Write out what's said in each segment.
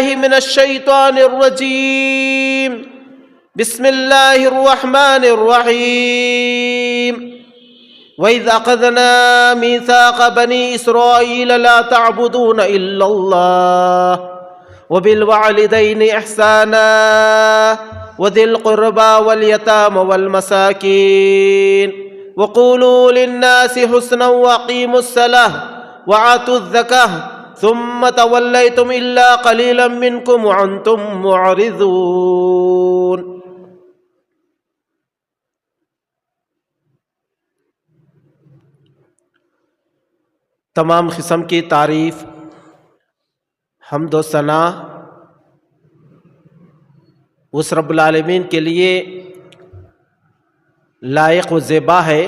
بالله من الشيطان الرجيم. بسم الله الرحمن الرحيم. وَإِذْ أَخَذْنَا مِيثَاقَ بَنِي إِسْرَائِيلَ لَا تَعْبُدُونَ إِلَّا اللَّهَ وَبِالْوَالِدَيْنِ إِحْسَانًا وَذِي الْقُرْبَى وَالْيَتَامَى وَالْمَسَاكِينِ وَقُولُوا لِلنَّاسِ حُسْنًا وَأَقِيمُوا الصَّلَاةَ وَآتُوا الزَّكَاةَ ثُمَّ تَوَلَّيْتُمْ إِلَّا قَلِيلًا مِّنكُمْ وَأَنتُم مُّعْرِضُونَ. تمام قسم کی تعریف، حمد و ثنا اس رب العالمین کے لیے لائق و زیبا ہے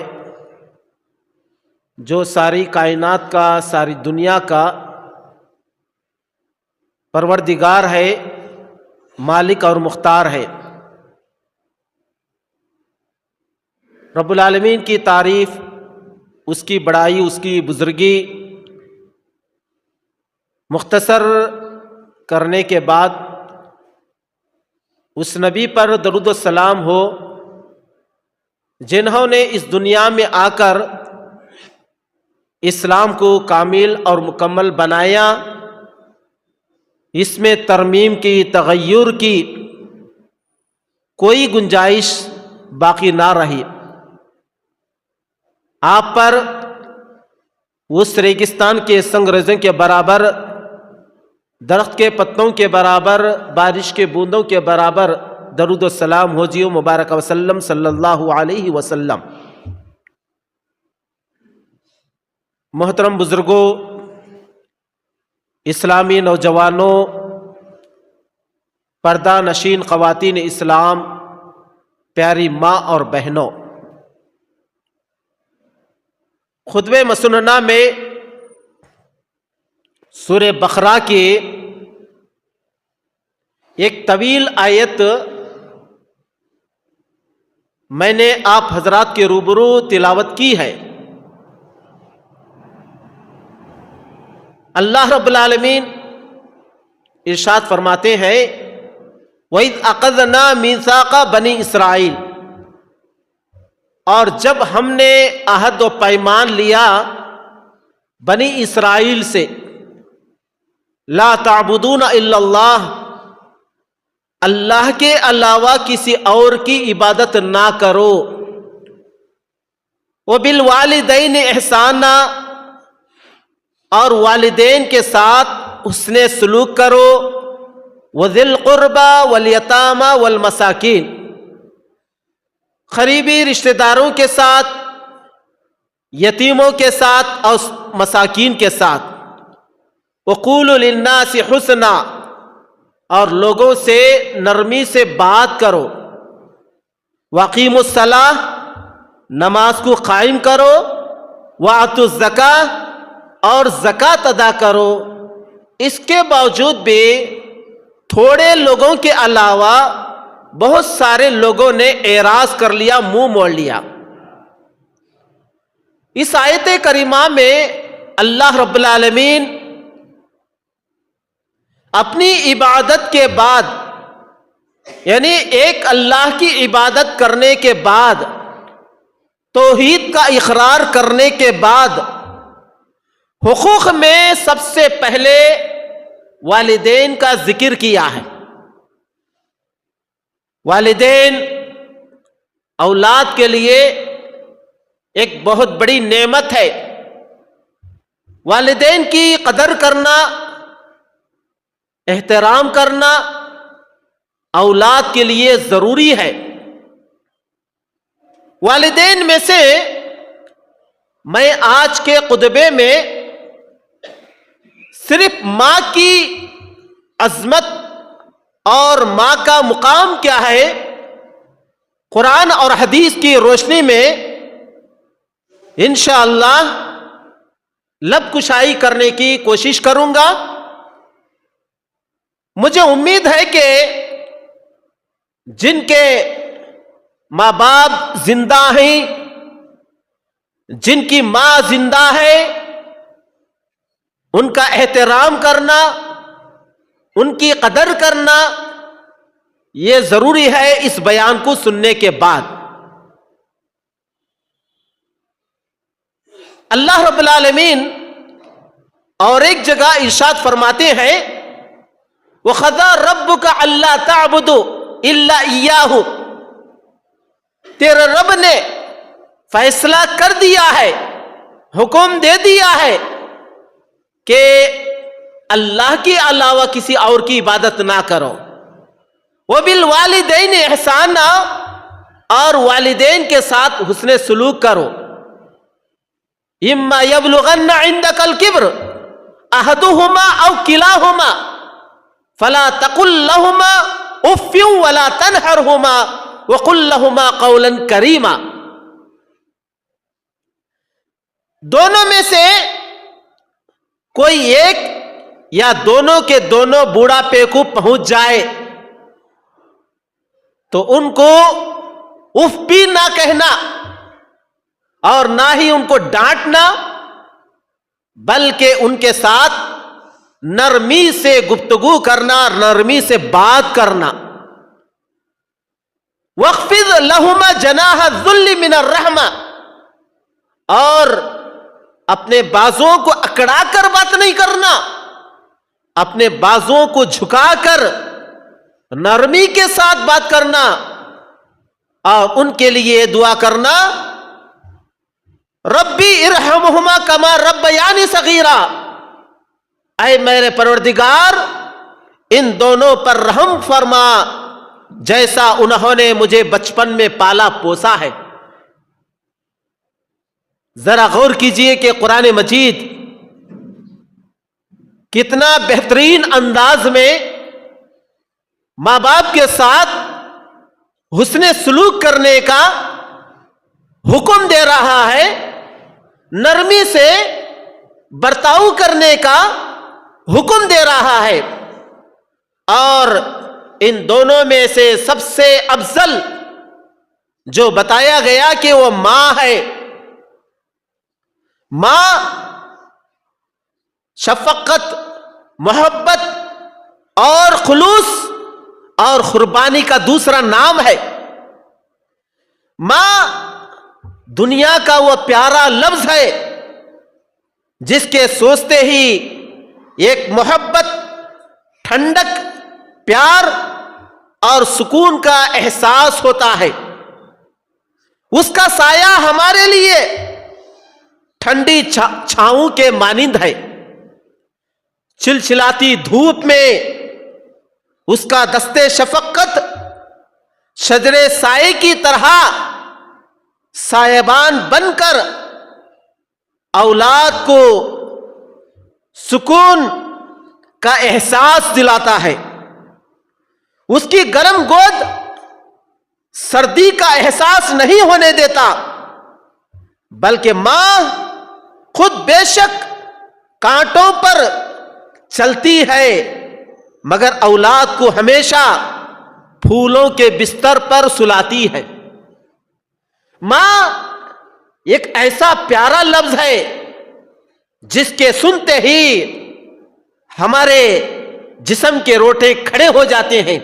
جو ساری کائنات کا، ساری دنیا کا پروردگار ہے، مالک اور مختار ہے. رب العالمین کی تعریف، اس کی بڑائی، اس کی بزرگی مختصر کرنے کے بعد اس نبی پر درود و سلام ہو جنہوں نے اس دنیا میں آ کر اسلام کو کامل اور مکمل بنایا، اس میں ترمیم کی، تغیر کی کوئی گنجائش باقی نہ رہی. آپ پر اس ریگستان کے سنگ ریزوں کے برابر، درخت کے پتوں کے برابر، بارش کے بوندوں کے برابر درود و سلام ہو جیو مبارک وسلم صلی اللہ علیہ وسلم. محترم بزرگوں، اسلامی نوجوانوں، پردہ نشین خواتین اسلام، پیاری ماں اور بہنوں، خطبہ مسنونہ میں سورہ بقرہ کی ایک طویل آیت میں نے آپ حضرات کے روبرو تلاوت کی ہے. اللہ رب العالمین ارشاد فرماتے ہیں وَإِذْ أَخَذْنَا مِيثَاقَ بَنِي إِسْرَائِيلَ، اور جب ہم نے عہد و پیمان لیا بنی اسرائیل سے، لا تعبدون الا اللہ، اللہ کے علاوہ کسی اور کی عبادت نہ کرو، وبالوالدین احسانا، اور والدین کے ساتھ حسن سلوک کرو، وذی القربى والیتامى والمساکین، قریبی رشتہ داروں کے ساتھ، یتیموں کے ساتھ اور مساکین کے ساتھ. وقولوا للناس حسنا، اور لوگوں سے نرمی سے بات کرو. واقیموا الصلاۃ، نماز کو قائم کرو. وآتوا الزکاۃ، اور زکوٰۃ ادا کرو. اس کے باوجود بھی تھوڑے لوگوں کے علاوہ بہت سارے لوگوں نے اعراض کر لیا، منہ موڑ لیا. اس آیت کریمہ میں اللہ رب العالمین اپنی عبادت کے بعد، یعنی ایک اللہ کی عبادت کرنے کے بعد، توحید کا اقرار کرنے کے بعد، حقوق میں سب سے پہلے والدین کا ذکر کیا ہے. والدین اولاد کے لیے ایک بہت بڑی نعمت ہے. والدین کی قدر کرنا، احترام کرنا اولاد کے لیے ضروری ہے. والدین میں سے میں آج کے خطبے میں صرف ماں کی عظمت اور ماں کا مقام کیا ہے، قرآن اور حدیث کی روشنی میں انشاءاللہ لب کشائی کرنے کی کوشش کروں گا. مجھے امید ہے کہ جن کے ماں باپ زندہ ہیں، جن کی ماں زندہ ہے، ان کا احترام کرنا، ان کی قدر کرنا یہ ضروری ہے اس بیان کو سننے کے بعد۔ اللہ رب العالمین اور ایک جگہ ارشاد فرماتے ہیں وَقَضَىٰ رَبُّكَ أَلَّا تَعْبُدُوا إِلَّا إِيَّاهُ، تیرے رب نے فیصلہ کر دیا ہے، حکم دے دیا ہے کہ اللہ کے علاوہ کسی اور کی عبادت نہ کرو۔ وَبِالْوَالِدَيْنِ إِحْسَانًا، اور والدین کے ساتھ حسن سلوک کرو۔ إِمَّا يَبْلُغَنَّ عِندَكَ الْكِبْرَ أَحَدُهُمَا أَوْ كِلَاهُمَا فَلَا تَقُل لَّهُمَا أُفٍّ وَلَا تَنْهَرْهُمَا وَقُل لَّهُمَا قَوْلًا كَرِيمًا۔ دونوں میں سے کوئی ایک یا دونوں کے دونوں بوڑھاپے کو پہنچ جائے تو ان کو اف بھی نہ کہنا اور نہ ہی ان کو ڈانٹنا، بلکہ ان کے ساتھ نرمی سے گفتگو کرنا، نرمی سے بات کرنا۔ وَاخْفِضْ لَهُمَا جَنَاحَ الذُّلِّ مِنَ الرَّحْمَةِ، اور اپنے بازوں کو اکڑا کر بات نہیں کرنا، اپنے بازوں کو جھکا کر نرمی کے ساتھ بات کرنا، اور ان کے لیے دعا کرنا ربی ارحمہما کما ربیانی صغیرا، اے میرے پروردگار ان دونوں پر رحم فرما جیسا انہوں نے مجھے بچپن میں پالا پوسا ہے۔ ذرا غور کیجئے کہ قرآن مجید کتنا بہترین انداز میں ماں باپ کے ساتھ حسن سلوک کرنے کا حکم دے رہا ہے، نرمی سے برتاؤ کرنے کا حکم دے رہا ہے، اور ان دونوں میں سے سب سے افضل جو بتایا گیا کہ وہ ماں ہے۔ ماں شفقت، محبت اور خلوص اور قربانی کا دوسرا نام ہے۔ ماں دنیا کا وہ پیارا لفظ ہے جس کے سوچتے ہی ایک محبت، ٹھنڈک، پیار اور سکون کا احساس ہوتا ہے۔ اس کا سایہ ہمارے لیے ٹھنڈی چھاؤں کے مانند ہے، چلچلاتی دھوپ میں اس کا دستے شفقت شجر سائے کی طرح سائبان بن کر اولاد کو سکون کا احساس دلاتا ہے۔ اس کی گرم گود سردی کا احساس نہیں ہونے دیتا، بلکہ ماں خود بے شک کانٹوں پر چلتی ہے مگر اولاد کو ہمیشہ پھولوں کے بستر پر سلاتی ہے۔ ماں ایک ایسا پیارا لفظ ہے جس کے سنتے ہی ہمارے جسم کے روٹے کھڑے ہو جاتے ہیں۔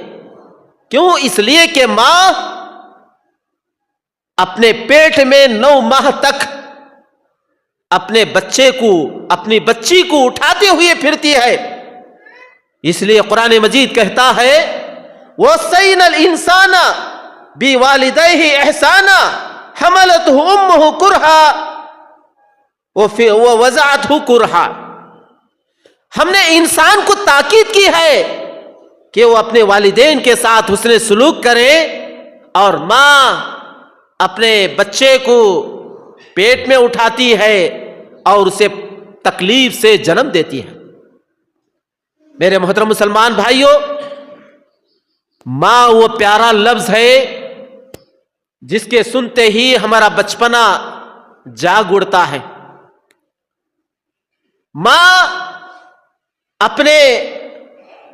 کیوں؟ اس لیے کہ ماں اپنے پیٹ میں 9 ماہ تک اپنے بچے کو، اپنی بچی کو اٹھاتے ہوئے پھرتی ہے۔ اس لیے قرآن مجید کہتا ہے وَوَصَّيْنَا الْإِنسَانَ بِوَالِدَيْهِ إِحْسَانًا حَمَلَتْهُ أُمُّهُ كُرْهًا وَوَضَعَتْهُ كُرْهًا، ہم نے انسان کو تاکید کی ہے کہ وہ اپنے والدین کے ساتھ حسن سلوک کرے، اور ماں اپنے بچے کو پیٹ میں اٹھاتی ہے اور اسے تکلیف سے جنم دیتی ہے۔ میرے محترم مسلمان بھائیوں، ماں وہ پیارا لفظ ہے جس کے سنتے ہی ہمارا بچپنا جاگ اڑتا ہے۔ ماں اپنے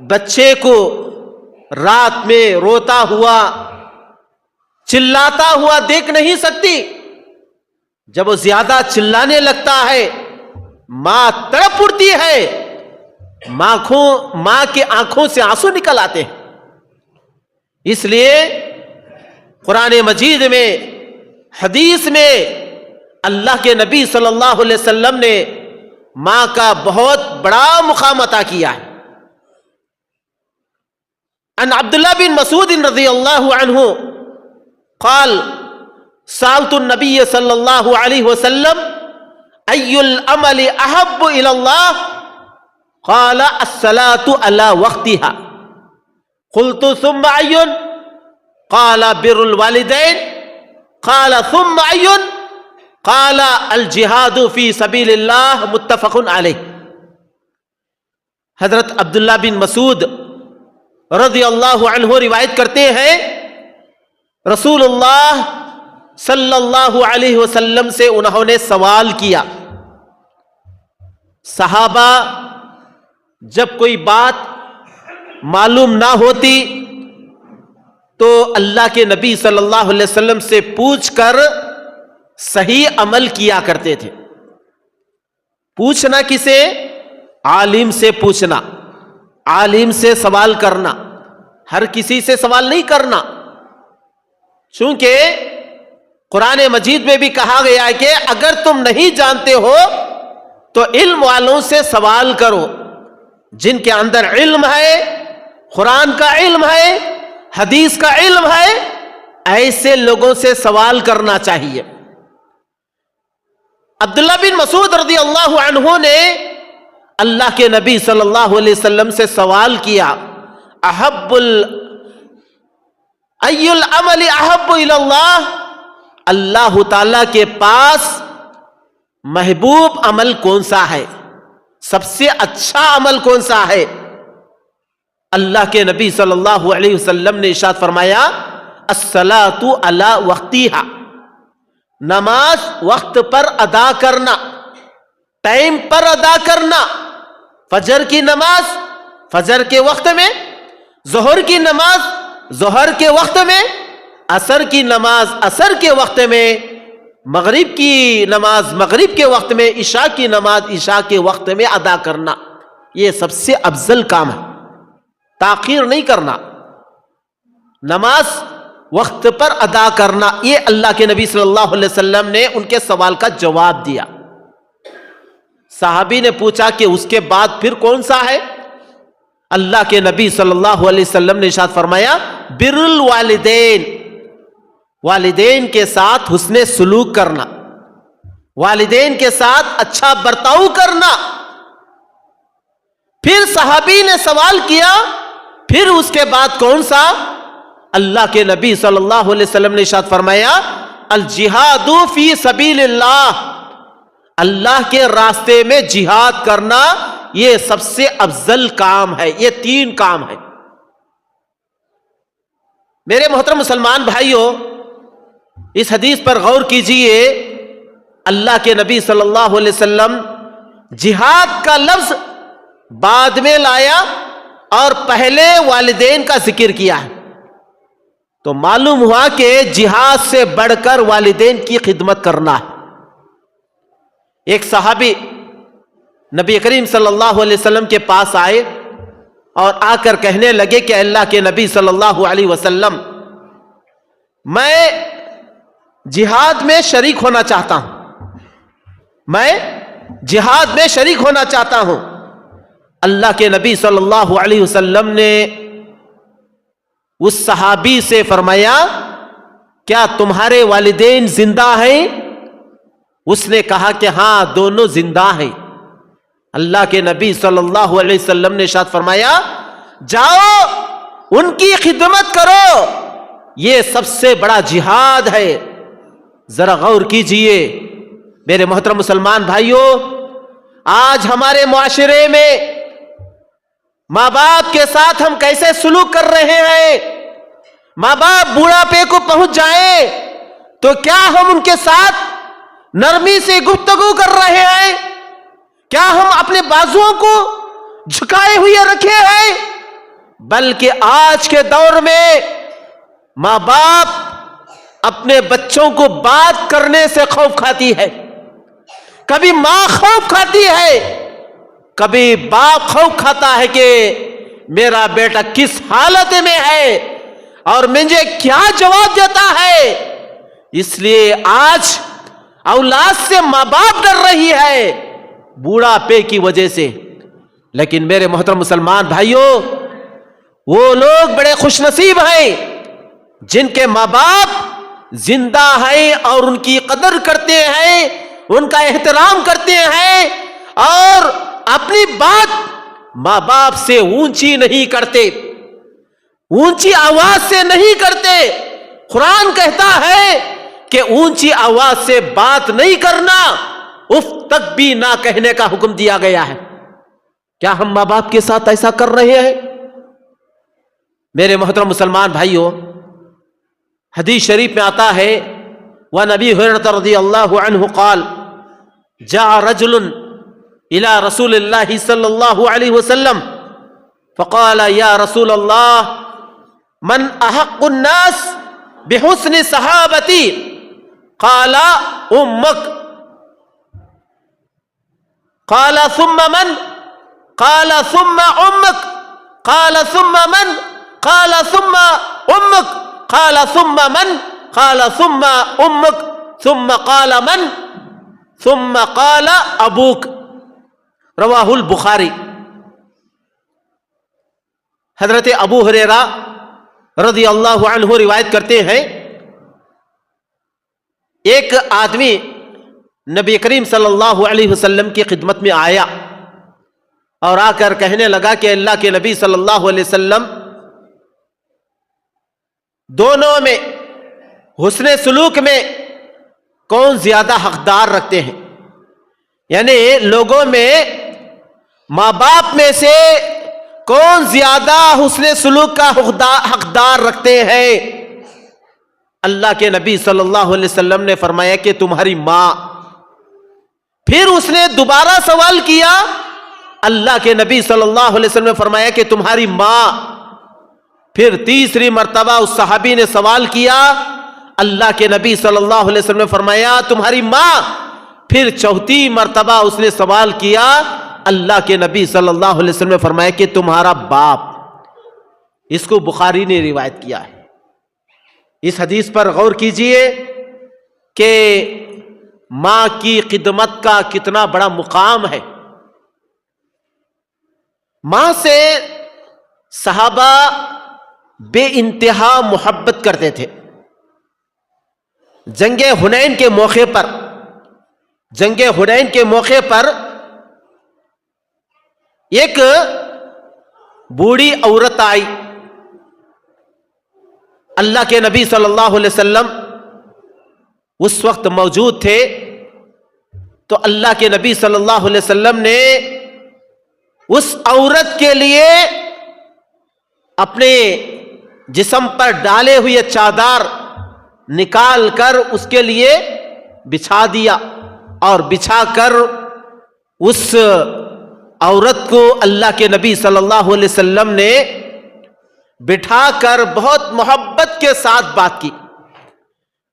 بچے کو رات میں روتا ہوا، چلاتا ہوا دیکھ نہیں سکتی۔ جب وہ زیادہ چلانے لگتا ہے ماں تڑپ اٹھتی ہے ماں کے آنکھوں سے آنسو نکل آتے ہیں. اس لیے قرآن مجید میں، حدیث میں اللہ کے نبی صلی اللہ علیہ وسلم نے ماں کا بہت بڑا مقام عطا کیا ہے. ان عبداللہ بن مسعود رضی اللہ عنہ قال سألت النبی صلی اللہ علیہ وسلم ای العمل احب الی اللہ قال الصلاة على وقتها قلت ثم ای قال بر الوالدین قال ثم ای قال الجہاد فی سبیل اللہ متفق علیہ. حضرت عبداللہ بن مسعود رضی اللہ عنہ روایت کرتے ہیں رسول اللہ صلی اللہ علیہ وسلم سے انہوں نے سوال کیا. صحابہ جب کوئی بات معلوم نہ ہوتی تو اللہ کے نبی صلی اللہ علیہ وسلم سے پوچھ کر صحیح عمل کیا کرتے تھے. پوچھنا کسے؟ عالم سے پوچھنا، عالم سے سوال کرنا، ہر کسی سے سوال نہیں کرنا. چونکہ قرآن مجید میں بھی کہا گیا ہے کہ اگر تم نہیں جانتے ہو تو علم والوں سے سوال کرو. جن کے اندر علم ہے، قرآن کا علم ہے، حدیث کا علم ہے، ایسے لوگوں سے سوال کرنا چاہیے. عبداللہ بن مسعود رضی اللہ عنہ نے اللہ کے نبی صلی اللہ علیہ وسلم سے سوال کیا ای العمل احب الی اللہ، اللہ تعالی کے پاس محبوب عمل کون سا ہے، سب سے اچھا عمل کون سا ہے؟ اللہ کے نبی صلی اللہ علیہ وسلم نے ارشاد فرمایا الصلاۃ علی وقتہا، نماز وقت پر ادا کرنا، ٹائم پر ادا کرنا. فجر کی نماز فجر کے وقت میں، ظہر کی نماز ظہر کے وقت میں، عصر کی نماز عصر کے وقت میں، مغرب کی نماز مغرب کے وقت میں، عشاء کی نماز عشاء کے وقت میں ادا کرنا. یہ سب سے افضل کام ہے، تاخیر نہیں کرنا، نماز وقت پر ادا کرنا. یہ اللہ کے نبی صلی اللہ علیہ وسلم نے ان کے سوال کا جواب دیا. صحابی نے پوچھا کہ اس کے بعد پھر کون سا ہے؟ اللہ کے نبی صلی اللہ علیہ وسلم نے ارشاد فرمایا بر الوالدین، والدین کے ساتھ حسن سلوک کرنا، والدین کے ساتھ اچھا برتاؤ کرنا. پھر صحابی نے سوال کیا پھر اس کے بعد کون سا؟ اللہ کے نبی صلی اللہ علیہ وسلم نے ارشاد فرمایا الجہاد فی سبیل اللہ، اللہ کے راستے میں جہاد کرنا یہ سب سے افضل کام ہے. یہ 3 کام ہے. میرے محترم مسلمان بھائیوں، اس حدیث پر غور کیجئے. اللہ کے نبی صلی اللہ علیہ وسلم جہاد کا لفظ بعد میں لایا اور پہلے والدین کا ذکر کیا ہے. تو معلوم ہوا کہ جہاد سے بڑھ کر والدین کی خدمت کرنا ہے. ایک صحابی نبی کریم صلی اللہ علیہ وسلم کے پاس آئے اور آ کر کہنے لگے کہ اللہ کے نبی صلی اللہ علیہ وسلم، میں جہاد میں شریک ہونا چاہتا ہوں، میں جہاد میں شریک ہونا چاہتا ہوں. اللہ کے نبی صلی اللہ علیہ وسلم نے اس صحابی سے فرمایا کیا تمہارے والدین زندہ ہیں؟ اس نے کہا کہ ہاں دونوں زندہ ہیں. اللہ کے نبی صلی اللہ علیہ وسلم نے ارشاد فرمایا جاؤ ان کی خدمت کرو، یہ سب سے بڑا جہاد ہے. ذرا غور کیجئے میرے محترم مسلمان بھائیوں، آج ہمارے معاشرے میں ماں باپ کے ساتھ ہم کیسے سلوک کر رہے ہیں؟ ماں باپ بوڑھاپے کو پہنچ جائیں تو کیا ہم ان کے ساتھ نرمی سے گفتگو کر رہے ہیں؟ کیا ہم اپنے بازوؤں کو جھکائے ہوئے رکھے ہیں؟ بلکہ آج کے دور میں ماں باپ اپنے بچوں کو بات کرنے سے خوف کھاتی ہے. کبھی ماں خوف کھاتی ہے کبھی باپ خوف کھاتا ہے کہ میرا بیٹا کس حالت میں ہے اور مجھے کیا جواب دیتا ہے. اس لیے آج اولاد سے ماں باپ ڈر رہی ہے بوڑھا پے کی وجہ سے. لیکن میرے محترم مسلمان بھائیوں، وہ لوگ بڑے خوش نصیب ہیں جن کے ماں باپ زندہ ہیں اور ان کی قدر کرتے ہیں، ان کا احترام کرتے ہیں اور اپنی بات ماں باپ سے اونچی نہیں کرتے، اونچی آواز سے نہیں کرتے. قرآن کہتا ہے کہ اونچی آواز سے بات نہیں کرنا، اف تک بھی نہ کہنے کا حکم دیا گیا ہے. کیا ہم ماں باپ کے ساتھ ایسا کر رہے ہیں؟ میرے محترم مسلمان بھائیوں، حدیث شریف میں آتا ہے وعن ابی ہریرہ رضی اللہ عنہ قال جاء رجل الى رسول اللہ صلی اللہ علیہ وسلم فقال یا رسول اللہ من احق الناس بحسن صحابتی قال امک قال ثم من قال ثم امک قال ثم من قال ثم امک قال ثم من قال ثم امک ثم قال من ثم قال ابوک. رواہ البخاری. حضرت ابو ہریرہ رضی اللہ عنہ روایت کرتے ہیں ایک آدمی نبی کریم صلی اللہ علیہ وسلم کی خدمت میں آیا اور آ کر کہنے لگا کہ اللہ کے نبی صلی اللہ علیہ وسلم، دونوں میں حسن سلوک میں کون زیادہ حقدار رکھتے ہیں؟ یعنی لوگوں میں ماں باپ میں سے کون زیادہ حسن سلوک کا حقدار رکھتے ہیں؟ اللہ کے نبی صلی اللہ علیہ وسلم نے فرمایا کہ تمہاری ماں. پھر اس نے دوبارہ سوال کیا، اللہ کے نبی صلی اللہ علیہ وسلم نے فرمایا کہ تمہاری ماں. پھر تیسری مرتبہ اس صحابی نے سوال کیا، اللہ کے نبی صلی اللہ علیہ وسلم نے فرمایا تمہاری ماں. پھر چوتھی مرتبہ اس نے سوال کیا، اللہ کے نبی صلی اللہ علیہ وسلم نے فرمایا کہ تمہارا باپ. اس کو بخاری نے روایت کیا ہے. اس حدیث پر غور کیجئے کہ ماں کی خدمت کا کتنا بڑا مقام ہے. ماں سے صحابہ بے انتہا محبت کرتے تھے. جنگ حنین کے موقع پر ایک بوڑھی عورت آئی. اللہ کے نبی صلی اللہ علیہ وسلم اس وقت موجود تھے تو اللہ کے نبی صلی اللہ علیہ وسلم نے اس عورت کے لیے اپنے جسم پر ڈالے ہوئے چادر نکال کر اس کے لیے بچھا دیا اور بچھا کر اس عورت کو اللہ کے نبی صلی اللہ علیہ وسلم نے بٹھا کر بہت محبت کے ساتھ بات کی.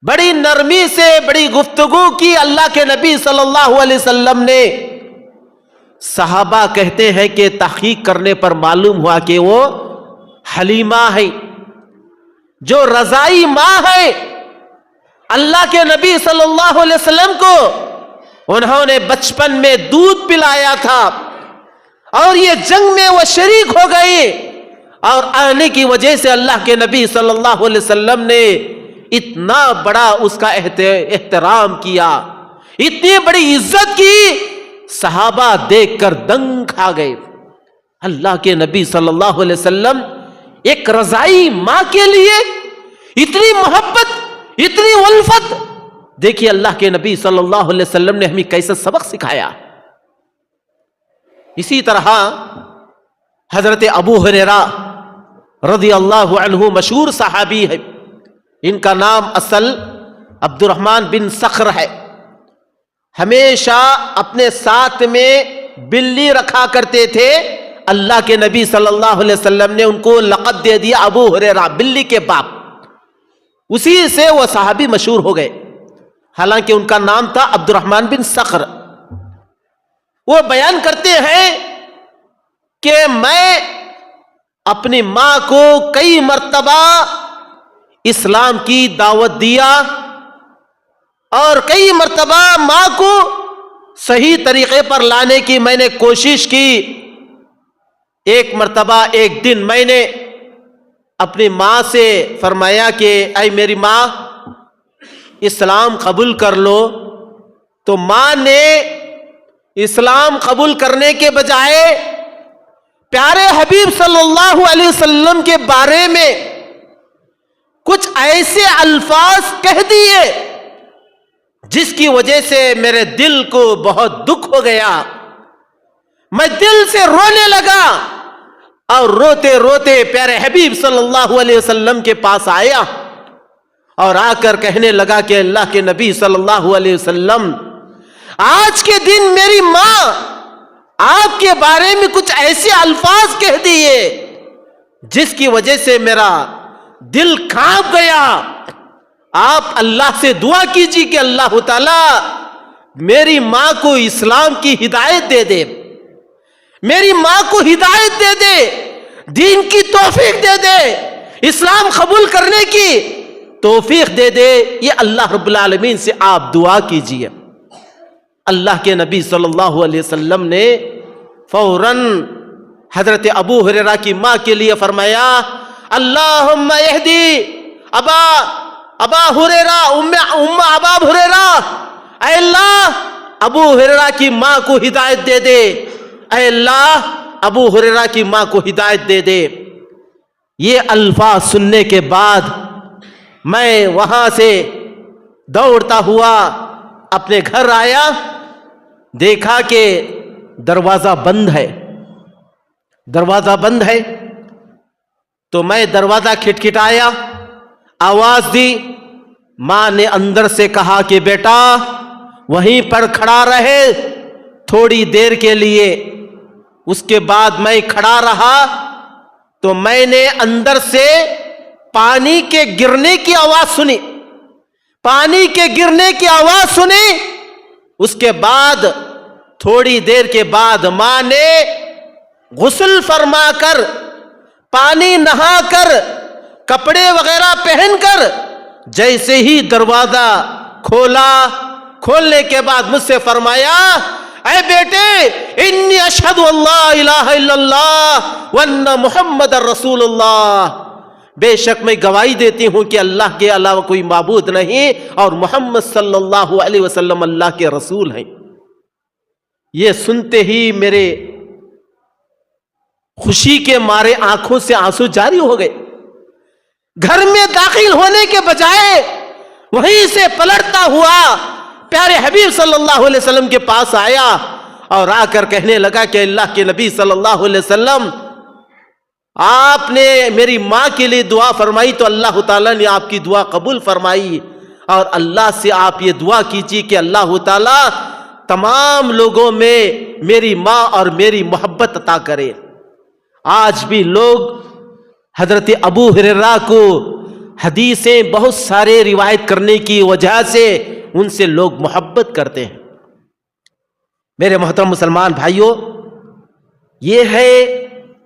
بڑی نرمی سے بڑی گفتگو کی اللہ کے نبی صلی اللہ علیہ وسلم نے. صحابہ کہتے ہیں کہ تحقیق کرنے پر معلوم ہوا کہ وہ حلیمہ ہے، جو رضائی ماں ہے. اللہ کے نبی صلی اللہ علیہ وسلم کو انہوں نے بچپن میں دودھ پلایا تھا اور یہ جنگ میں وہ شریک ہو گئی اور آنے کی وجہ سے اللہ کے نبی صلی اللہ علیہ وسلم نے اتنا بڑا اس کا احترام کیا، اتنی بڑی عزت کی، صحابہ دیکھ کر دنگ کھا گئے. اللہ کے نبی صلی اللہ علیہ وسلم ایک رضائی ماں کے لیے اتنی محبت، اتنی الفت. دیکھیے اللہ کے نبی صلی اللہ علیہ وسلم نے ہمیں کیسے سبق سکھایا. اسی طرح حضرت ابو ہریرہ رضی اللہ عنہ مشہور صحابی ہے. ان کا نام اصل عبد الرحمن بن صخر ہے. ہمیشہ اپنے ساتھ میں بلی رکھا کرتے تھے. اللہ کے نبی صلی اللہ علیہ وسلم نے ان کو لقب دے دیا ابو ہریرہ، بلی کے باپ. اسی سے وہ صحابی مشہور ہو گئے، حالانکہ ان کا نام تھا عبد الرحمن بن صخر. وہ بیان کرتے ہیں کہ میں اپنی ماں کو کئی مرتبہ اسلام کی دعوت دیا اور کئی مرتبہ ماں کو صحیح طریقے پر لانے کی میں نے کوشش کی. ایک مرتبہ ایک دن میں نے اپنی ماں سے فرمایا کہ اے میری ماں اسلام قبول کر لو. تو ماں نے اسلام قبول کرنے کے بجائے پیارے حبیب صلی اللہ علیہ وسلم کے بارے میں کچھ ایسے الفاظ کہہ دیے جس کی وجہ سے میرے دل کو بہت دکھ ہو گیا. میں دل سے رونے لگا اور روتے روتے پیارے حبیب صلی اللہ علیہ وسلم کے پاس آیا اور آ کر کہنے لگا کہ اللہ کے نبی صلی اللہ علیہ وسلم، آج کے دن میری ماں آپ کے بارے میں کچھ ایسے الفاظ کہہ دیے جس کی وجہ سے میرا دل کانپ گیا. آپ اللہ سے دعا کیجیے کہ اللہ تعالیٰ میری ماں کو اسلام کی ہدایت دے دے، میری ماں کو ہدایت دے دے، دین کی توفیق دے دے، اسلام قبول کرنے کی توفیق دے دے. یہ اللہ رب العالمین سے آپ دعا کیجیے. اللہ کے نبی صلی اللہ علیہ وسلم نے فوراً حضرت ابو ہریرہ کی ماں کے لیے فرمایا اللہم اہدی ابا ہریرہ ام ابا ہریرہ، اے اللہ ابو ہریرہ کی ماں کو ہدایت دے دے، اے اللہ ابو ہریرہ کی ماں کو ہدایت دے دے. یہ الفاظ سننے کے بعد میں وہاں سے دوڑتا ہوا اپنے گھر آیا، دیکھا کہ دروازہ بند ہے. دروازہ بند ہے تو میں دروازہ کھٹکھٹایا، آواز دی. ماں نے اندر سے کہا کہ بیٹا وہیں پر کھڑا رہے تھوڑی دیر کے لیے. اس کے بعد میں کھڑا رہا تو میں نے اندر سے پانی کے گرنے کی آواز سنی، پانی کے گرنے کی آواز سنی. اس کے بعد تھوڑی دیر کے بعد ماں نے غسل فرما کر، پانی نہا کر، کپڑے وغیرہ پہن کر جیسے ہی دروازہ کھولا، کھولنے کے بعد مجھ سے فرمایا اے بیٹے انی اشہد اللہ الہ الا اللہ وان محمد رسول اللہ، بے شک میں گواہی دیتی ہوں کہ اللہ کے علاوہ کوئی معبود نہیں اور محمد صلی اللہ علیہ وسلم اللہ کے رسول ہیں. یہ سنتے ہی میرے خوشی کے مارے آنکھوں سے آنسو جاری ہو گئے. گھر میں داخل ہونے کے بجائے وہیں سے پلٹتا ہوا پیارے حبیب صلی اللہ علیہ وسلم کے پاس آیا اور آ کر کہنے لگا کہ اللہ کے نبی صلی اللہ علیہ وسلم آپ نے میری ماں کے لیے دعا فرمائی تو اللہ تعالیٰ نے آپ کی دعا قبول فرمائی، اور اللہ سے آپ یہ دعا کیجیے کہ اللہ تعالیٰ تمام لوگوں میں میری ماں اور میری محبت عطا کرے. آج بھی لوگ حضرت ابو ہریرہ کو حدیثیں بہت سارے روایت کرنے کی وجہ سے ان سے لوگ محبت کرتے ہیں. میرے محترم مسلمان بھائیوں، یہ ہے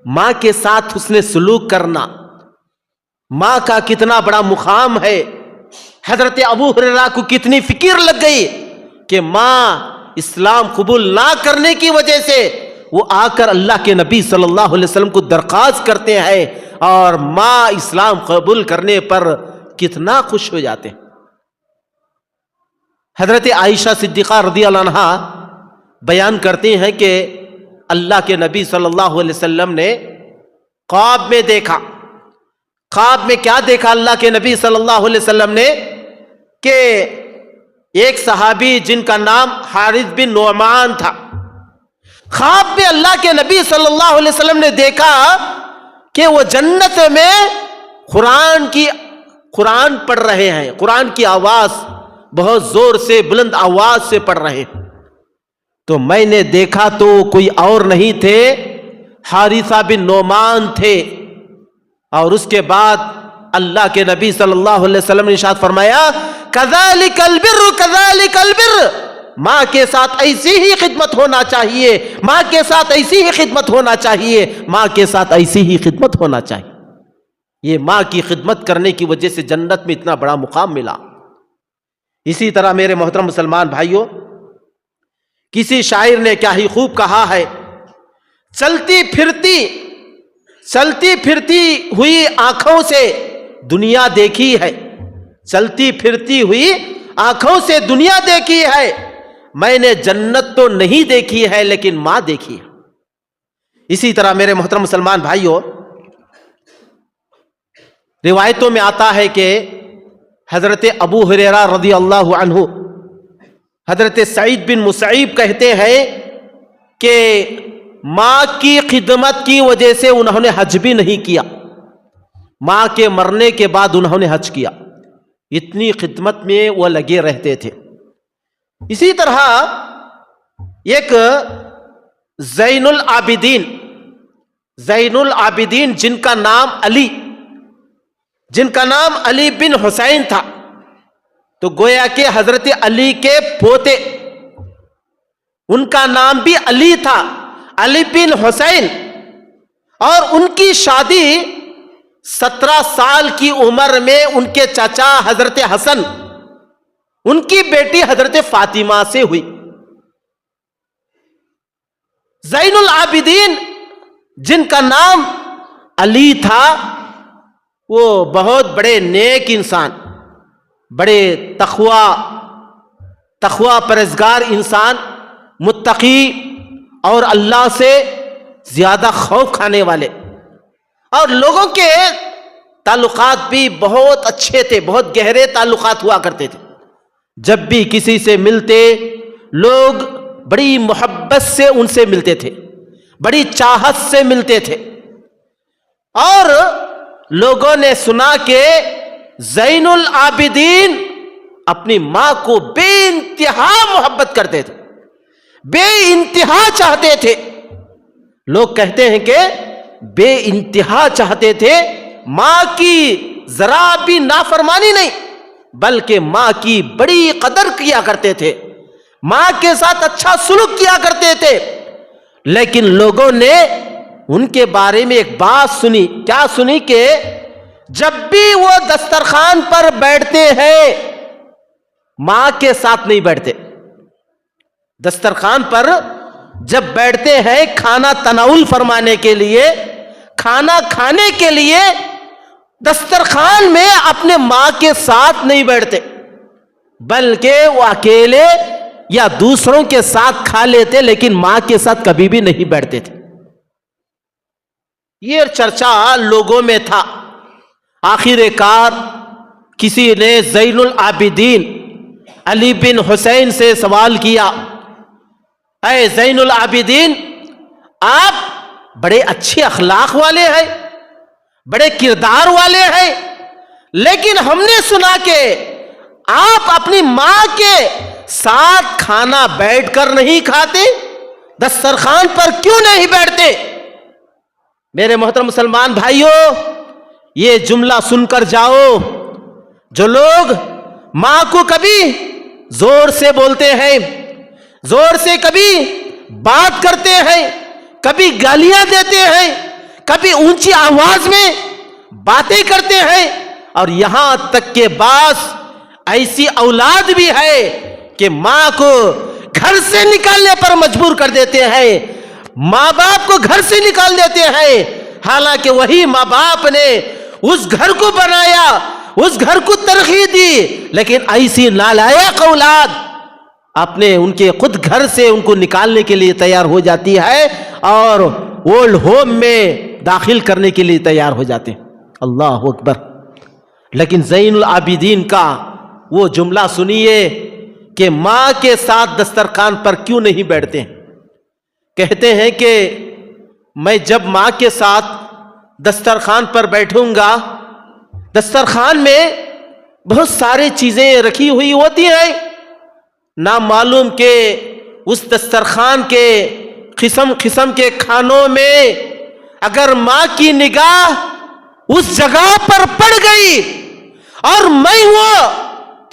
ماں کے ساتھ حسن سلوک کرنا. ماں کا کتنا بڑا مقام ہے. حضرت ابو ہریرہ کو کتنی فکر لگ گئی کہ ماں اسلام قبول نہ کرنے کی وجہ سے وہ آ کر اللہ کے نبی صلی اللہ علیہ وسلم کو درخواست کرتے ہیں اور ماں اسلام قبول کرنے پر کتنا خوش ہو جاتے ہیں. حضرت عائشہ صدیقہ رضی اللہ عنہا بیان کرتے ہیں کہ اللہ کے نبی صلی اللہ علیہ وسلم نے خواب میں دیکھا. خواب میں کیا دیکھا اللہ کے نبی صلی اللہ علیہ وسلم نے کہ ایک صحابی جن کا نام حارث بن نعمان تھا، خواب میں اللہ کے نبی صلی اللہ علیہ وسلم نے دیکھا کہ وہ جنت میں قرآن پڑھ رہے ہیں، قرآن کی آواز بہت زور سے بلند آواز سے پڑھ رہے ہیں. تو میں نے دیکھا تو کوئی اور نہیں تھے، حارثہ بن نعمان تھے. اور اس کے بعد اللہ کے نبی صلی اللہ علیہ وسلم نے ارشاد فرمایا کذالک البر کذالک البر، ماں کے ساتھ ایسی ہی خدمت ہونا چاہیے، ماں کے ساتھ ایسی ہی خدمت ہونا چاہیے، ماں کے ساتھ ایسی ہی خدمت ہونا چاہیے۔ یہ ماں کی خدمت کرنے کی وجہ سے جنت میں اتنا بڑا مقام ملا۔ اسی طرح میرے محترم مسلمان بھائیوں، کسی شاعر نے کیا ہی خوب کہا ہے، چلتی پھرتی ہوئی آنکھوں سے دنیا دیکھی ہے، چلتی پھرتی ہوئی آنکھوں سے دنیا دیکھی ہے، میں نے جنت تو نہیں دیکھی ہے لیکن ماں دیکھی ہے۔ اسی طرح میرے محترم مسلمان بھائیوں، روایتوں میں آتا ہے کہ حضرت ابو ہریرہ رضی اللہ عنہ، حضرت سعید بن مسیب کہتے ہیں کہ ماں کی خدمت کی وجہ سے انہوں نے حج بھی نہیں کیا، ماں کے مرنے کے بعد انہوں نے حج کیا، اتنی خدمت میں وہ لگے رہتے تھے۔ اسی طرح ایک زین العابدین جن کا نام علی بن حسین تھا، تو گویا کہ حضرت علی کے پوتے، ان کا نام بھی علی تھا، علی بن حسین، اور ان کی شادی 17 سال کی عمر میں ان کے چچا حضرت حسن، ان کی بیٹی حضرت فاطمہ سے ہوئی۔ زین العابدین جن کا نام علی تھا، وہ بہت بڑے نیک انسان، بڑے تقوی پرہیزگار انسان، متقی اور اللہ سے زیادہ خوف کھانے والے، اور لوگوں کے تعلقات بھی بہت اچھے تھے، بہت گہرے تعلقات ہوا کرتے تھے۔ جب بھی کسی سے ملتے، لوگ بڑی محبت سے ان سے ملتے تھے، بڑی چاہت سے ملتے تھے، اور لوگوں نے سنا کہ زین العابدین اپنی ماں کو بے انتہا محبت کرتے تھے، بے انتہا چاہتے تھے۔ لوگ کہتے ہیں کہ بے انتہا چاہتے تھے، ماں کی ذرا بھی نافرمانی نہیں، بلکہ ماں کی بڑی قدر کیا کرتے تھے، ماں کے ساتھ اچھا سلوک کیا کرتے تھے۔ لیکن لوگوں نے ان کے بارے میں ایک بات سنی، کیا سنی؟ کہ جب بھی وہ دسترخوان پر بیٹھتے ہیں ماں کے ساتھ نہیں بیٹھتے، دسترخوان پر جب بیٹھتے ہیں کھانا تناول فرمانے کے لیے، کھانا کھانے کے لیے، دسترخوان میں اپنے ماں کے ساتھ نہیں بیٹھتے، بلکہ وہ اکیلے یا دوسروں کے ساتھ کھا لیتے، لیکن ماں کے ساتھ کبھی بھی نہیں بیٹھتے تھے۔ یہ چرچا لوگوں میں تھا۔ آخر کار کسی نے زین العابدین علی بن حسین سے سوال کیا، اے زین العابدین، آپ بڑے اچھے اخلاق والے ہیں، بڑے کردار والے ہیں، لیکن ہم نے سنا کہ آپ اپنی ماں کے ساتھ کھانا بیٹھ کر نہیں کھاتے، دسترخوان پر کیوں نہیں بیٹھتے؟ میرے محترم مسلمان بھائیوں، یہ جملہ سن کر جاؤ، جو لوگ ماں کو کبھی زور سے بولتے ہیں، زور سے کبھی بات کرتے ہیں، کبھی گالیاں دیتے ہیں، کبھی اونچی آواز میں باتیں کرتے ہیں، اور یہاں تک کہ بعض ایسی اولاد بھی ہے کہ ماں کو گھر سے نکالنے پر مجبور کر دیتے ہیں، ماں باپ کو گھر سے نکال دیتے ہیں، حالانکہ وہی ماں باپ نے اس گھر کو بنایا، اس گھر کو ترقی دی، لیکن ایسی نالائق اولاد اپنے ان کے خود گھر سے ان کو نکالنے کے لیے تیار ہو جاتی ہے اور اولڈ ہوم میں داخل کرنے کے لیے تیار ہو جاتے ہیں۔ اللہ اکبر۔ لیکن زین العابدین کا وہ جملہ سنیے کہ ماں کے ساتھ دسترخوان پر کیوں نہیں بیٹھتے ہیں۔ کہتے ہیں کہ میں جب ماں کے ساتھ دسترخوان پر بیٹھوں گا، دسترخوان میں بہت ساری چیزیں رکھی ہوئی ہوتی ہیں، نہ معلوم کہ اس دسترخوان کے قسم قسم کے کھانوں میں اگر ماں کی نگاہ اس جگہ پر پڑ گئی اور میں وہ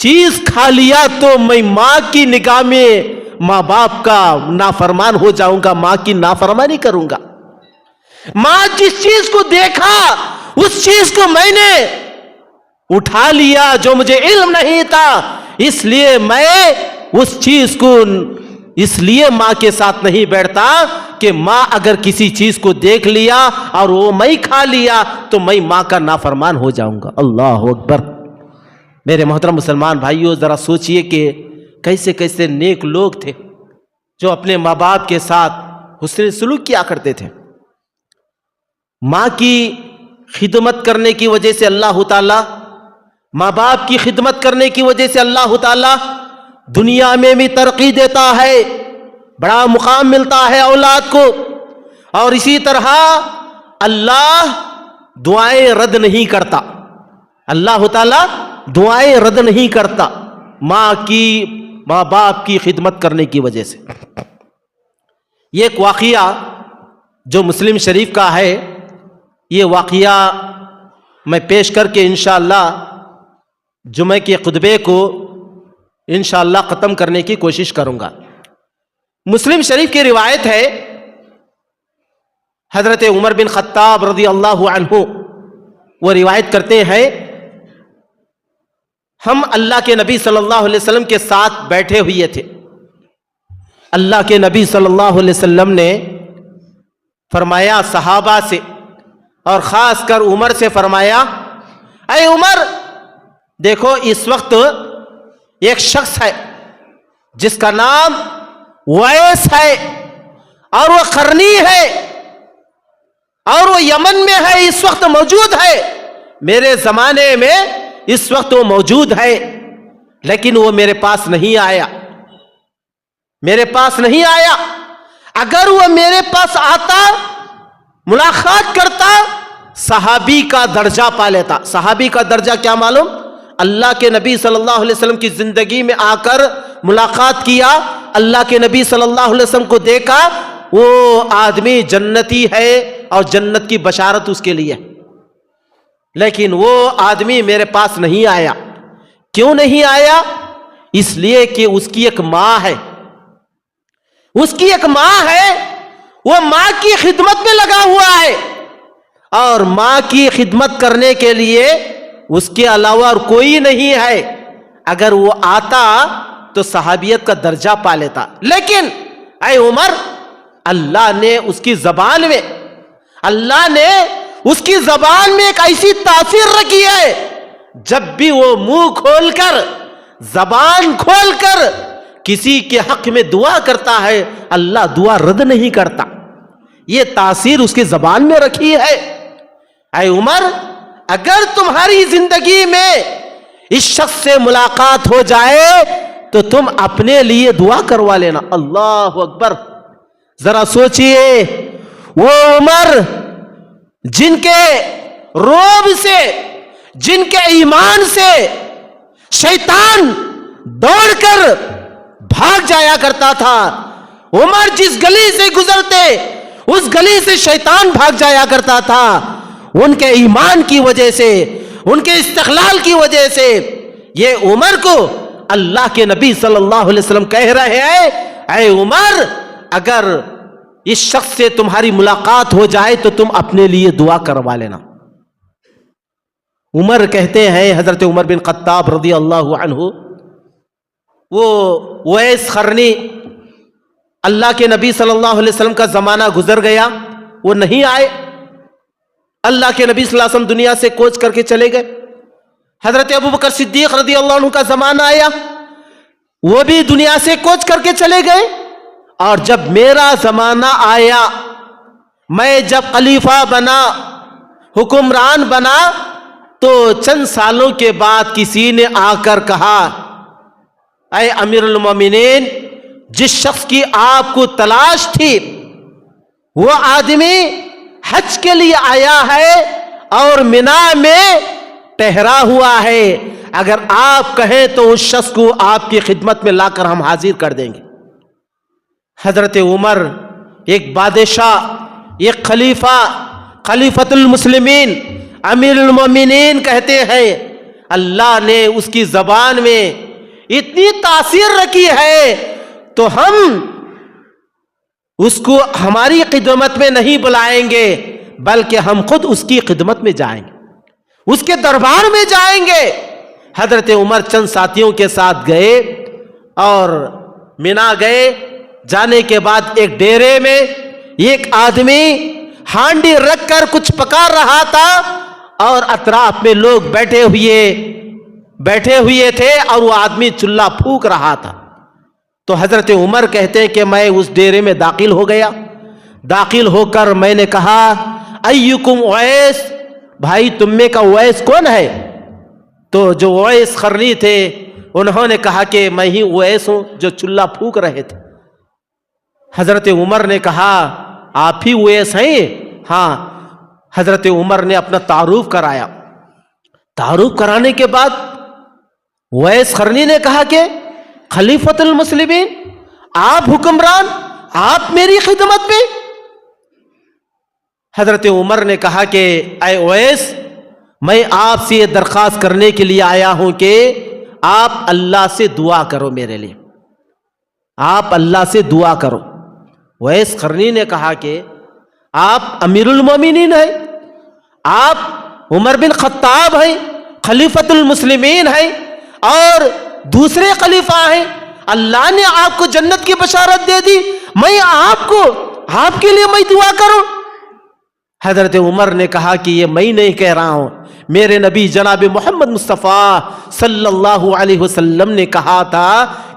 چیز کھا لیا تو میں ماں کی نگاہ میں ماں باپ کا نافرمان ہو جاؤں گا، ماں کی نافرمانی کروں گا۔ ماں جس چیز کو دیکھا اس چیز کو میں نے اٹھا لیا جو مجھے علم نہیں تھا، اس لیے میں اس چیز کو اس لیے ماں کے ساتھ نہیں بیٹھتا کہ ماں اگر کسی چیز کو دیکھ لیا اور وہ میں کھا لیا تو میں ماں کا نافرمان ہو جاؤں گا۔ اللہ اکبر۔ میرے محترم مسلمان بھائیوں، ذرا سوچئے کہ کیسے کیسے نیک لوگ تھے جو اپنے ماں باپ کے ساتھ حسن سلوک کیا کرتے تھے۔ ماں کی خدمت کرنے کی وجہ سے اللہ تعالیٰ، ماں باپ کی خدمت کرنے کی وجہ سے اللہ تعالیٰ دنیا میں بھی ترقی دیتا ہے، بڑا مقام ملتا ہے اولاد کو، اور اسی طرح اللہ دعائیں رد نہیں کرتا، اللہ تعالیٰ دعائیں رد نہیں کرتا ماں باپ کی خدمت کرنے کی وجہ سے۔ یہ ایک واقعہ جو مسلم شریف کا ہے، یہ واقعہ میں پیش کر کے انشاءاللہ جمعہ کے خطبے کو انشاءاللہ ختم کرنے کی کوشش کروں گا۔ مسلم شریف کی روایت ہے، حضرت عمر بن خطاب رضی اللہ عنہ وہ روایت کرتے ہیں، ہم اللہ کے نبی صلی اللہ علیہ وسلم کے ساتھ بیٹھے ہوئے تھے۔ اللہ کے نبی صلی اللہ علیہ وسلم نے فرمایا صحابہ سے، اور خاص کر عمر سے فرمایا، اے عمر دیکھو اس وقت ایک شخص ہے جس کا نام ویس ہے، اور وہ قرنی ہے، اور وہ یمن میں ہے، اس وقت موجود ہے، میرے زمانے میں اس وقت وہ موجود ہے، لیکن وہ میرے پاس نہیں آیا، میرے پاس نہیں آیا۔ اگر وہ میرے پاس آتا، ملاقات کرتا، صحابی کا درجہ پا لیتا۔ صحابی کا درجہ کیا معلوم؟ اللہ کے نبی صلی اللہ علیہ وسلم کی زندگی میں آ کر ملاقات کیا، اللہ کے نبی صلی اللہ علیہ وسلم کو دیکھا، وہ آدمی جنتی ہے اور جنت کی بشارت اس کے لیے، لیکن وہ آدمی میرے پاس نہیں آیا۔ کیوں نہیں آیا؟ اس لیے کہ اس کی ایک ماں ہے، اس کی ایک ماں ہے، وہ ماں کی خدمت میں لگا ہوا ہے، اور ماں کی خدمت کرنے کے لیے اس کے علاوہ اور کوئی نہیں ہے۔ اگر وہ آتا تو صحابیت کا درجہ پا لیتا، لیکن اے عمر، اللہ نے اس کی زبان میں، اللہ نے اس کی زبان میں ایک ایسی تاثیر رکھی ہے، جب بھی وہ منہ کھول کر، زبان کھول کر کسی کے حق میں دعا کرتا ہے، اللہ دعا رد نہیں کرتا۔ یہ تاثیر اس کی زبان میں رکھی ہے۔ اے عمر، اگر تمہاری زندگی میں اس شخص سے ملاقات ہو جائے تو تم اپنے لیے دعا کروا لینا۔ اللہ اکبر۔ ذرا سوچئے، وہ عمر جن کے روب سے، جن کے ایمان سے شیطان دوڑ کر بھاگ جایا کرتا تھا، عمر جس گلی سے گزرتے اس گلی سے شیطان بھاگ جایا کرتا تھا، ان کے ایمان کی وجہ سے، ان کے استقلال کی وجہ سے یہ عمر کو اللہ کے نبی صلی اللہ علیہ وسلم کہہ رہے ہیں، اے عمر، اگر اس شخص سے تمہاری ملاقات ہو جائے تو تم اپنے لیے دعا کروا لینا۔ عمر کہتے ہیں، حضرت عمر بن خطاب رضی اللہ عنہ، وہ ویس قرنی، اللہ کے نبی صلی اللہ علیہ وسلم کا زمانہ گزر گیا، وہ نہیں آئے، اللہ کے نبی صلی اللہ علیہ وسلم دنیا سے کوچ کر کے چلے گئے۔ حضرت ابوبکر صدیق رضی اللہ عنہ کا زمانہ آیا، وہ بھی دنیا سے کوچ کر کے چلے گئے، اور جب میرا زمانہ آیا، میں جب خلیفہ بنا، حکمران بنا، تو چند سالوں کے بعد کسی نے آ کر کہا، اے امیر المومنین، جس شخص کی آپ کو تلاش تھی وہ آدمی حج کے لیے آیا ہے اور منا میں ٹھہرا ہوا ہے، اگر آپ کہیں تو اس شخص کو آپ کی خدمت میں لا کر ہم حاضر کر دیں گے۔ حضرت عمر ایک بادشاہ، ایک خلیفہ، خلیفۃ المسلمین، امیر المومنین کہتے ہیں، اللہ نے اس کی زبان میں اتنی تاثیر رکھی ہے تو ہم اس کو ہماری خدمت میں نہیں بلائیں گے، بلکہ ہم خود اس کی خدمت میں جائیں گے، اس کے دربار میں جائیں گے۔ حضرت عمر چند ساتھیوں کے ساتھ گئے اور مینا گئے۔ جانے کے بعد ایک ڈیرے میں ایک آدمی ہانڈی رکھ کر کچھ پکا رہا تھا اور اطراف میں لوگ بیٹھے ہوئے تھے اور وہ آدمی چولہا پھونک رہا تھا۔ تو حضرت عمر کہتے ہیں کہ میں اس ڈیرے میں داخل ہو گیا۔ داخل ہو کر میں نے کہا ایکم اویس، بھائی تم میں کا اویس کون ہے؟ تو جو اویس قرنی تھے انہوں نے کہا کہ میں ہی اویس ہوں جو چولہا پھونک رہے تھے۔ حضرت عمر نے کہا آپ ہی اویس ہیں؟ ہاں۔ حضرت عمر نے اپنا تعارف کرایا۔ تعارف کرانے کے بعد اویس قرنی نے کہا کہ خلیفۃ المسلمین، آپ حکمران، آپ میری خدمت میں؟ حضرت عمر نے کہا کہ اے اویس، میں آپ سے یہ درخواست کرنے کے لیے آیا ہوں کہ آپ اللہ سے دعا کرو میرے لیے، آپ اللہ سے دعا کرو۔ اویس قرنی نے کہا کہ آپ امیر المومنین ہیں، آپ عمر بن خطاب ہیں، خلیفۃ المسلمین ہیں اور دوسرے خلیفہ ہیں، اللہ نے آپ کو جنت کی بشارت دے دی، میں آپ کے لیے میں دعا کروں؟ حضرت عمر نے کہا کہ یہ میں نہیں کہہ رہا ہوں، میرے نبی جناب محمد مصطفیٰ صلی اللہ علیہ وسلم نے کہا تھا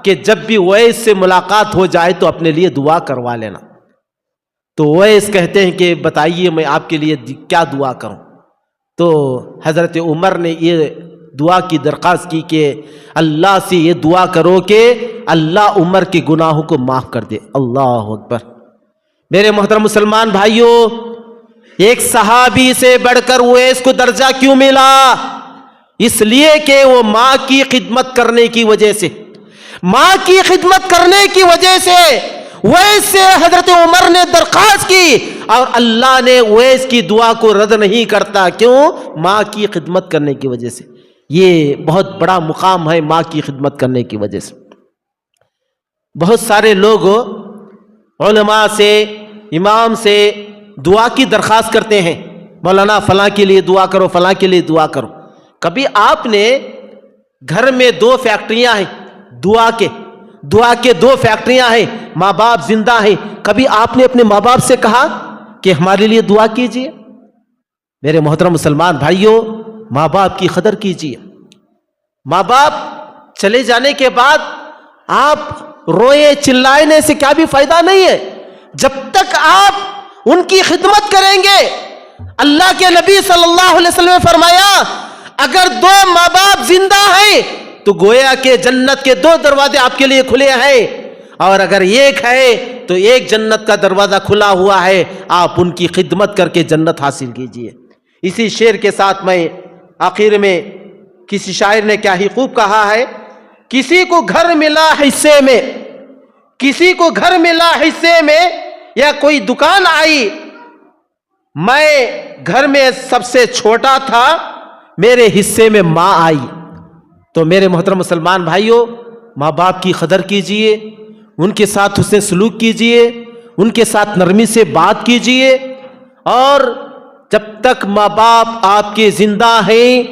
کہ جب بھی اویس سے ملاقات ہو جائے تو اپنے لیے دعا کروا لینا۔ تو اویس کہتے ہیں کہ بتائیے میں آپ کے لیے کیا دعا کروں؟ تو حضرت عمر نے یہ دعا کی درخواست کی کہ اللہ سے یہ دعا کرو کہ اللہ عمر کے گناہوں کو معاف کر دے۔ اللہ اکبر۔ میرے محترم مسلمان بھائیوں، ایک صحابی سے بڑھ کر اویس کو درجہ کیوں ملا؟ اس لیے کہ وہ ماں کی خدمت کرنے کی وجہ سے، ماں کی خدمت کرنے کی وجہ سے اویس سے حضرت عمر نے درخواست کی اور اللہ نے اویس کی دعا کو رد نہیں کرتا۔ کیوں؟ ماں کی خدمت کرنے کی وجہ سے۔ یہ بہت بڑا مقام ہے ماں کی خدمت کرنے کی وجہ سے۔ بہت سارے لوگ علماء سے، امام سے دعا کی درخواست کرتے ہیں، مولانا فلاں کے لیے دعا کرو، فلاں کے لیے دعا کرو۔ کبھی آپ نے گھر میں 2 فیکٹریاں ہیں دعا کے 2 فیکٹریاں ہیں، ماں باپ زندہ ہیں، کبھی آپ نے اپنے ماں باپ سے کہا کہ ہمارے لیے دعا کیجیے؟ میرے محترم مسلمان بھائیوں، ماں باپ کی قدر کیجیے۔ ماں باپ چلے جانے کے بعد آپ روئے چلائنے سے کیا بھی فائدہ نہیں ہے، جب تک آپ ان کی خدمت کریں گے۔ اللہ کے نبی صلی اللہ علیہ وسلم نے فرمایا اگر 2 ماں باپ زندہ ہیں تو گویا کہ جنت کے 2 دروازے آپ کے لیے کھلے ہیں، اور اگر ایک ہے تو ایک جنت کا دروازہ کھلا ہوا ہے، آپ ان کی خدمت کر کے جنت حاصل کیجیے۔ اسی شعر کے ساتھ میں آخر میں کسی شاعر نے کیا ہی خوب کہا ہے، کسی کو گھر ملا حصے میں، کسی کو گھر ملا حصے میں یا کوئی دکان آئی، میں گھر میں سب سے چھوٹا تھا، میرے حصے میں ماں آئی۔ تو میرے محترم مسلمان بھائیوں، ماں باپ کی قدر کیجئے، ان کے ساتھ حسن سلوک کیجئے، ان کے ساتھ نرمی سے بات کیجئے، اور جب تک ماں باپ آپ کے زندہ ہیں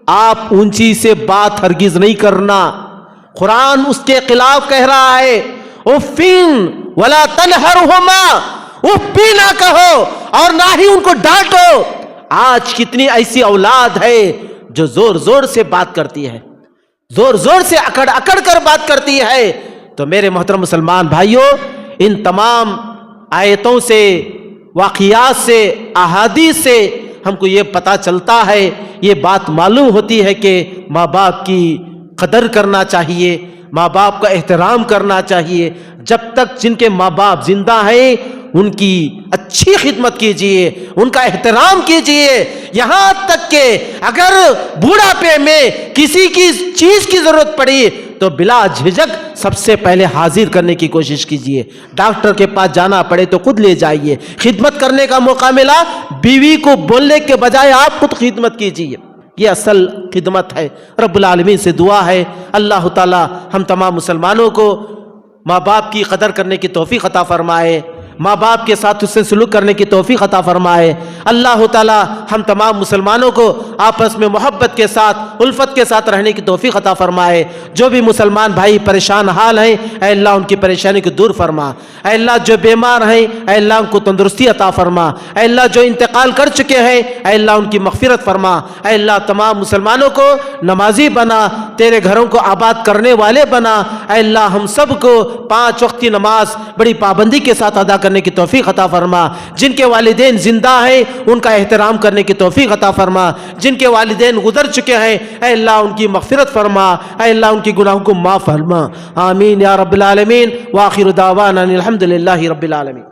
آپ اونچی سے بات ہرگز نہیں کرنا۔ قرآن اس کے خلاف کہہ رہا ہے اُفٍ وَلَا تَنْهَرْهُمَا، اف بھی نہ کہو اور نہ ہی ان کو ڈانٹو۔ آج کتنی ایسی اولاد ہے جو زور زور سے بات کرتی ہے، زور زور سے اکڑ اکڑ کر بات کرتی ہے۔ تو میرے محترم مسلمان بھائیوں، ان تمام آیتوں سے، واقعات سے، احادیث سے ہم کو یہ پتہ چلتا ہے، یہ بات معلوم ہوتی ہے کہ ماں باپ کی قدر کرنا چاہیے، ماں باپ کا احترام کرنا چاہیے۔ جب تک جن کے ماں باپ زندہ ہیں ان کی اچھی خدمت کیجئے، ان کا احترام کیجئے، یہاں تک کہ اگر بوڑھاپے میں کسی کی چیز کی ضرورت پڑی تو بلا جھجک سب سے پہلے حاضر کرنے کی کوشش کیجئے۔ ڈاکٹر کے پاس جانا پڑے تو خود لے جائیے۔ خدمت کرنے کا موقع ملا، بیوی کو بولنے کے بجائے آپ خود خدمت کیجئے۔ یہ اصل خدمت ہے۔ رب العالمین سے دعا ہے اللہ تعالی ہم تمام مسلمانوں کو ماں باپ کی قدر کرنے کی توفیق عطا فرمائے، ماں باپ کے ساتھ حسن سلوک کرنے کی توفیق عطا فرمائے۔ اللہ تعالی ہم تمام مسلمانوں کو آپس میں محبت کے ساتھ الفت کے ساتھ رہنے کی توفیق عطا فرمائے۔ جو بھی مسلمان بھائی پریشان حال ہیں اے اللہ ان کی پریشانی کو دور فرما، اے اللہ جو بیمار ہیں اے اللہ ان کو تندرستی عطا فرما، اے اللہ جو انتقال کر چکے ہیں اے اللہ ان کی مغفرت فرما، اے اللہ تمام مسلمانوں کو نمازی بنا، تیرے گھروں کو آباد کرنے والے بنا، اے اللہ ہم سب کو 5 وقت کی نماز بڑی پابندی کے ساتھ ادا کرنے کی توفیق عطا فرما۔ جن کے والدین زندہ ہیں ان کا احترام کرنے کی توفیق عطا فرما، جن کے والدین گزر چکے ہیں اے اللہ ان کی مغفرت فرما، اے اللہ ان کی گناہوں کو معاف فرما۔ آمین یا رب العالمین، وآخر دعوانا الحمد للہ رب العالمین۔